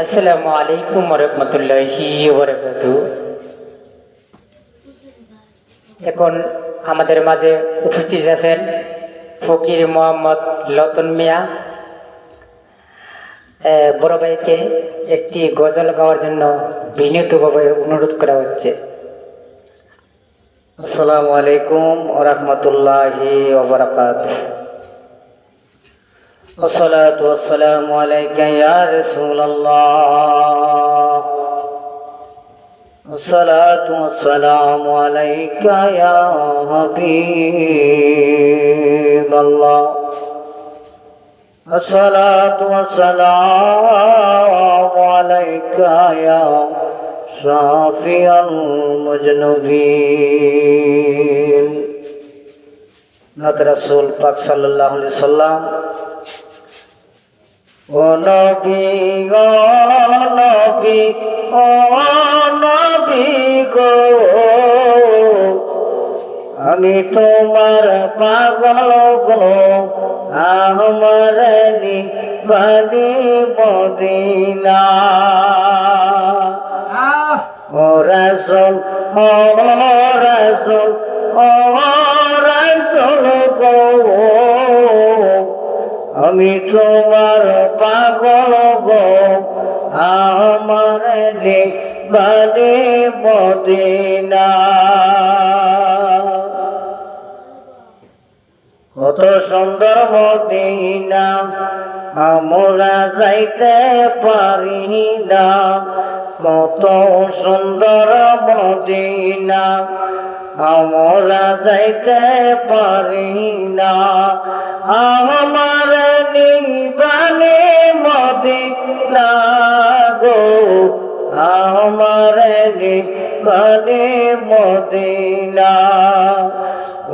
আসসালামু আলাইকুম ওয়া রাহমাতুল্লাহি ওয়া বারাকাতুহু। এখন আমাদের মাঝে উপস্থিত আছেন ফকির মোহাম্মদ লতন মিয়া। বড় ভাইকে একটি গজল গাওয়ার জন্য বিনীতভাবে অনুরোধ করা হচ্ছে। আসসালামু আলাইকুম ওয়া রাহমাতুল্লাহি ওয়া বারাকাতুহু। والصلاة والسلام عليك يا رسول الله، الصلاة والسلام عليك يا حبيب الله، الصلاة والسلام عليك يا شافي المذنبين। نبي رسول پاک صلی اللہ علیہ وسلم ও নবী গো নবী ও নবী গো, আমি তোমার পাগল গো, আমার নিবানি মদিনা। ও রাসূল ও রাসূল ও রাসূল গো, আমি তোমার পাগল গো, আমার নিবানি মদিনা। কত সুন্দর মদিনা আমরা যাইতে পারি না, কত সুন্দর মদিনা আমরা যাইতে পারি না। আমার নিবানি মদিনা গো, আমার নিবানি মদিনা।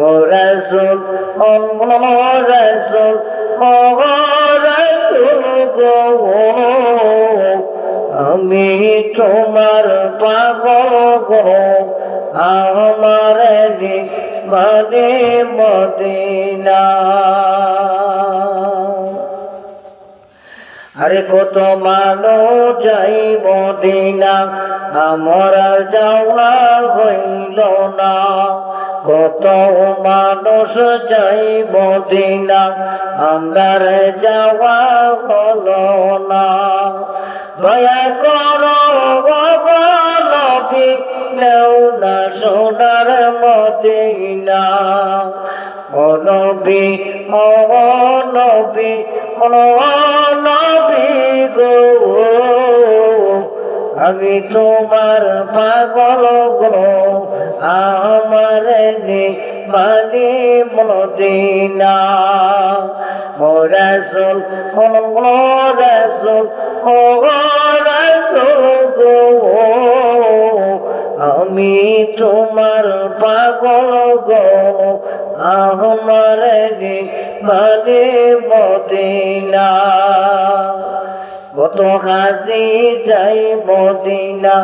ও রাসূল ও রাসূল ও রাসূল গো, আমি তোমার পাগল গো, আমার নিবানি মদিনা। আরে কত মানুষ যাই মদিনা, আমরা যাওয়া হইল না। কত মানুষ যাই মদিনা, আমরা যাওয়া হলো না। দয়া করো গো নবী, নেও না সোনার মদিনা। ও নবী ও নবী ও নবী গো, আমি তোমার পাগল গো, আমার নিবানি মদিনা। ও রাসূল ও রাসূল ও রাসূল গো, আমি তোমার পাগল গো, আমার নিবানি মদিনা। কত হাজি যাই মদিনা,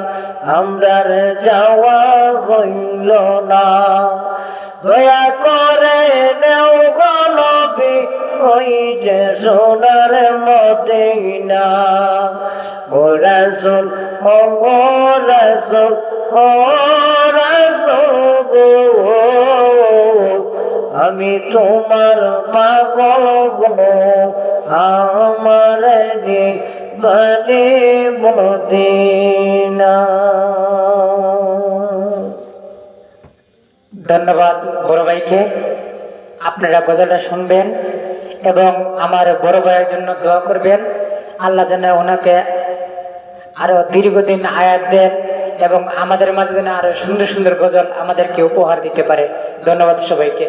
আমরার যাওয়া হইল না। দয়া করে নেও গো নবী, ওই যে সোনার মদিনা। ও রাসূল ও রাসূল ও রাসূল গো, আমি তোমার পাগল গো, আমার নিবানি মদিনা। ধন্যবাদ বড় ভাইকে। আপনারা গজলটা শুনবেন এবং আমার বড় ভাইয়ের জন্য দোয়া করবেন। আল্লাহ যেন ওনাকে আরো দীর্ঘদিন হায়াত দেন এবং আমাদের মাঝে যেন আরো সুন্দর সুন্দর গজল আমাদেরকে উপহার দিতে পারে। ধন্যবাদ সবাইকে।